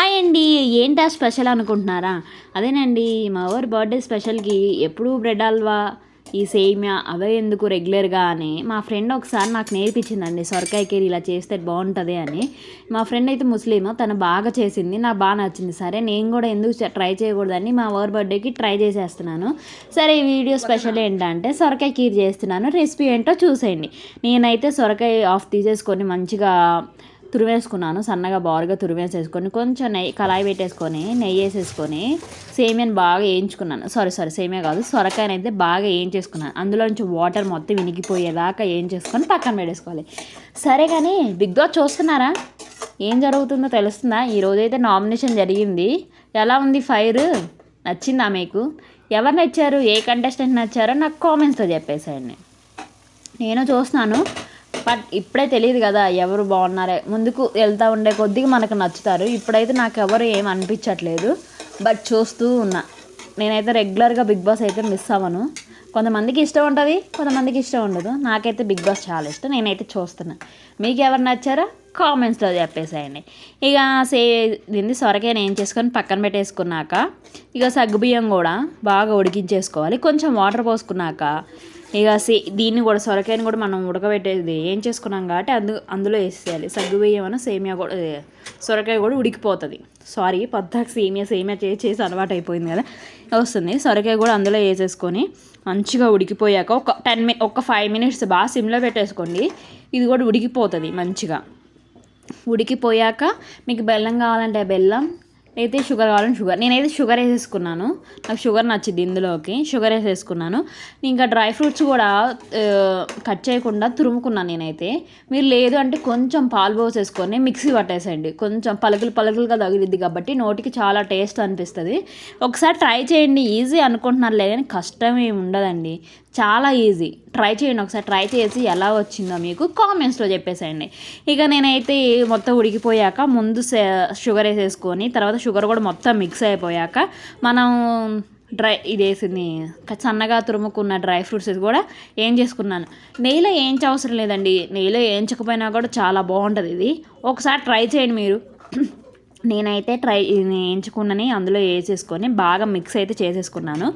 Hi అండి. ఏంటా special అనుకుంటున్నారా? అదేనండి, మా ఊరి బర్త్డే స్పెషల్కి ఎప్పుడు బ్రెడ్ హల్వా, ఈ సేమియా అవే ఎందుకు రెగ్యులర్గా అని మా ఫ్రెండ్ ఒకసారి నాకు నేర్పించిందండి. సొరకాయ కర్రీ ఇలా చేస్తే బాగుంటుంది అని. మా ఫ్రెండ్ అయితే ముస్లిం, తను బాగా చేసింది, నాకు బాగా నచ్చింది. సరే నేను కూడా ఎందుకు ట్రై చేయకూడదని మా ఊరి బర్త్డేకి ట్రై చేసేస్తున్నాను. సరే ఈ వీడియో స్పెషల్ ఏంటంటే సొరకాయ కర్రీ చేస్తున్నాను. రెసిపీ ఏంటో చూసేయండి. నేనైతే సొరకాయ ఆఫ్ తీసేసుకొని మంచిగా తురివేసుకున్నాను. సన్నగా బారుగా తురివేసేసుకొని కొంచెం నెయ్యి కళాయి పెట్టేసుకొని నెయ్యి వేసేసుకొని సేమియాని బాగా వేయించుకున్నాను. సేమియా కాదు, సొరకాయని అయితే బాగా వేయించేసుకున్నాను. అందులో నుంచి వాటర్ మొత్తం వినిగిపోయేదాకా వేయించేసుకొని పక్కన పెట్టేసుకోవాలి. సరే కానీ బిగ్ బాస్ చూస్తున్నారా? ఏం జరుగుతుందో తెలుస్తుందా? ఈరోజైతే నామినేషన్ జరిగింది. ఎలా ఉంది ఫైర్? నచ్చిందా మీకు? ఎవరు నచ్చారు, ఏ కంటెస్టెంట్ నచ్చారో నాకు కామెంట్స్లో చెప్పేసేయండి. నేను చూస్తున్నాను, బట్ ఇప్పుడే తెలియదు కదా ఎవరు బాగున్నారే. ముందుకు వెళ్తూ ఉండే కొద్దిగా మనకు నచ్చుతారు. ఇప్పుడైతే నాకు ఎవరు ఏం అనిపించట్లేదు, బట్ చూస్తూ ఉన్నా. నేనైతే రెగ్యులర్గా బిగ్ బాస్ అయితే మిస్ అవ్వను. కొంతమందికి ఇష్టం ఉంటుంది, కొంతమందికి ఇష్టం ఉండదు. నాకైతే బిగ్ బాస్ చాలా ఇష్టం. నేనైతే చూస్తున్నా. మీకు ఎవరు నచ్చారో కామెంట్స్లో చెప్పేసేయండి. ఇక దీన్ని సొరకాయని ఏం చేసుకొని పక్కన పెట్టేసుకున్నాక ఇక సగ్గుబియ్యం కూడా బాగా ఉడికించేసుకోవాలి. కొంచెం వాటర్ పోసుకున్నాక ఇక దీన్ని కూడా సొరకాయని కూడా మనం ఉడకబెట్టేది ఏం చేసుకున్నాం కాబట్టి అందులో వేసేయాలి. సగ్గుబియ్యం అని సేమియా కూడా సొరకాయ కూడా ఉడికిపోతుంది. పొద్దాక సేమియా చేసి అలవాటు అయిపోయింది కదా, వస్తుంది. సొరకాయ కూడా అందులో వేసేసుకొని మంచిగా ఉడికిపోయాక ఒక 5 మినిట్స్ బాగా సిమ్లో పెట్టేసుకోండి. ఇది కూడా ఉడికిపోతుంది మంచిగా. ఉడికిపోయాక మీకు బెల్లం కావాలంటే బెల్లం, అయితే షుగర్ కావాలని షుగర్. నేనైతే షుగర్ వేసేసుకున్నాను, నాకు షుగర్ నచ్చింది. ఇందులోకి షుగర్ వేసేసుకున్నాను. ఇంకా డ్రై ఫ్రూట్స్ కూడా కట్ చేయకుండా తురుముకున్నాను నేనైతే. మీరు లేదు అంటే కొంచెం పాలు పోసేసుకొని మిక్సీ పట్టేసేయండి. కొంచెం పలుకులుగా తగిలిద్ది కాబట్టి నోటికి చాలా టేస్ట్ అనిపిస్తుంది. ఒకసారి ట్రై చేయండి. ఈజీ అనుకుంటున్నారు కానీ కష్టం ఏమి ఉండదండి, చాలా ఈజీ. ట్రై చేయండి. ఒకసారి ట్రై చేసి ఎలా వచ్చిందో మీకు కామెంట్స్లో చెప్పేసేయండి. ఇక నేనైతే మొత్తం ఉడికిపోయాక ముందు షుగర్ వేసేసుకొని తర్వాత షుగర్ కూడా మొత్తం మిక్స్ అయిపోయాక మనం ఇది వేసింది సన్నగా తురుముకున్న డ్రై ఫ్రూట్స్ కూడా ఏం చేసుకున్నాను. నెయ్యిలో వేయించవసరం లేదండి, నెయ్యిలో వేయించకపోయినా కూడా చాలా బాగుంటుంది. ఇది ఒకసారి ట్రై చేయండి మీరు. నేనైతే వేయించుకున్నని అందులో వేసేసుకొని బాగా మిక్స్ అయితే చేసేసుకున్నాను.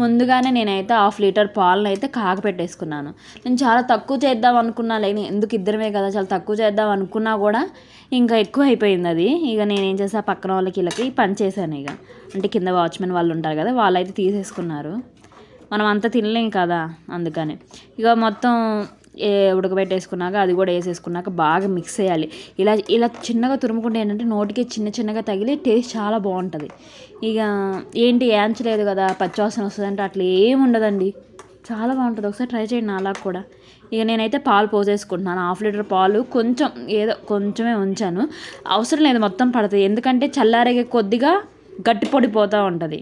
ముందుగానే నేనైతే 1/2 లీటర్ పాలను అయితే కాగపెట్టేసుకున్నాను. నేను చాలా తక్కువ చేద్దాం అనుకున్నా, ఎందుకు ఇద్దరమే కదా, చాలా తక్కువ చేద్దాం అనుకున్నా కూడా ఇంకా ఎక్కువ అయిపోయింది అది. ఇక నేనేం చేసా, పక్కన వాళ్ళకి వీళ్ళకి పని చేశాను. ఇక అంటే కింద వాచ్మెన్ వాళ్ళు ఉంటారు కదా, వాళ్ళైతే తీసేసుకున్నారు. మనం అంతా తినలేం కదా, అందుకని ఇక మొత్తం ఉడకబెట్టేసుకున్నాక అది కూడా వేసేసుకున్నాక బాగా మిక్స్ చేయాలి. ఇలా చిన్నగా తురుముకుంటే ఏంటంటే నోటికి చిన్నగా తగిలి టేస్ట్ చాలా బాగుంటుంది. ఇక ఏంటి ఏంచలేదు కదా, పచ్చివాసన వస్తుందంటే అట్లా ఏమి ఉండదండి, చాలా బాగుంటుంది. ఒకసారి ట్రై చేయండి అలా కూడా. ఇక నేనైతే పాలు పోసేసుకుంటున్నాను. 1/2 లీటర్ పాలు కొంచెమే ఉంచాను, అవసరం లేదు మొత్తం పడుతుంది. ఎందుకంటే చల్లారగే కొద్దిగా గట్టి పొడిపోతూ ఉంటుంది.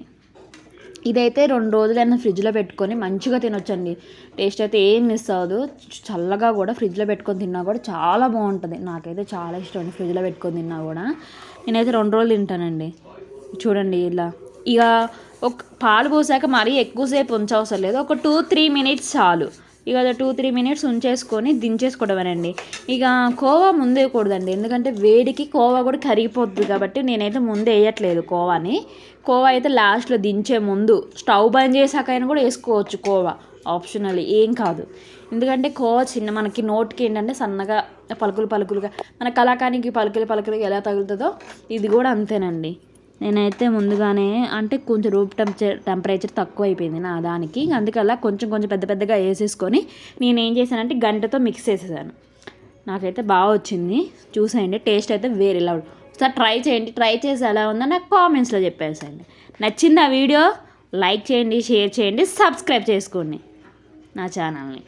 ఇదైతే 2 రోజులైనా ఫ్రిడ్జ్లో పెట్టుకొని మంచిగా తినొచ్చండి. టేస్ట్ అయితే ఏం మిస్ అవ్వదు. చల్లగా కూడా ఫ్రిడ్జ్లో పెట్టుకొని తిన్నా కూడా చాలా బాగుంటుంది. నాకైతే చాలా ఇష్టం అండి ఫ్రిడ్జ్లో పెట్టుకొని తిన్నా కూడా. నేనైతే 2 రోజులు తింటానండి. చూడండి ఇలా. ఇక పాలు పోసాక మరీ ఎక్కువసేపు ఉంచవసరం లేదు, ఒక 2-3 మినిట్స్ చాలు. ఇక 2-3 మినిట్స్ ఉంచేసుకొని దించేసుకోవడమేనండి. ఇక కోవా ముందే వేయకూడదండి, ఎందుకంటే వేడికి కోవా కూడా కరిగిపోతుంది కాబట్టి నేనైతే ముందే వేయట్లేదు కోవాని. కోవా అయితే లాస్ట్లో దించే ముందు స్టవ్ బంద్ చేసాకైనా కూడా వేసుకోవచ్చు కోవా, ఆప్షనల్, ఏం కాదు. ఎందుకంటే కోవా మనకి నోటికి ఏంటంటే సన్నగా పలుకులుగా మన కలాకానికి పలుకులుగా ఎలా తగులుతుందో ఇది కూడా అంతేనండి. నేనైతే ముందుగానే అంటే కొంచెం రూమ్ టెంపరేచర్ తక్కువ అయిపోయింది నా దానికి, అందుకలా కొంచెం పెద్దగా వేసేసుకొని నేనేం చేశానంటే గంటతో మిక్స్ చేసేసాను. నాకైతే బాగా వచ్చింది. చూసేయండి, టేస్ట్ అయితే వేరేలా. ఒకసారి ట్రై చేయండి. ట్రై చేసి ఎలా ఉందో నాకు కామెంట్స్లో చెప్పేసేయండి. నచ్చింది ఆ వీడియో? లైక్ చేయండి, షేర్ చేయండి, సబ్స్క్రైబ్ చేసుకోండి నా ఛానల్ని.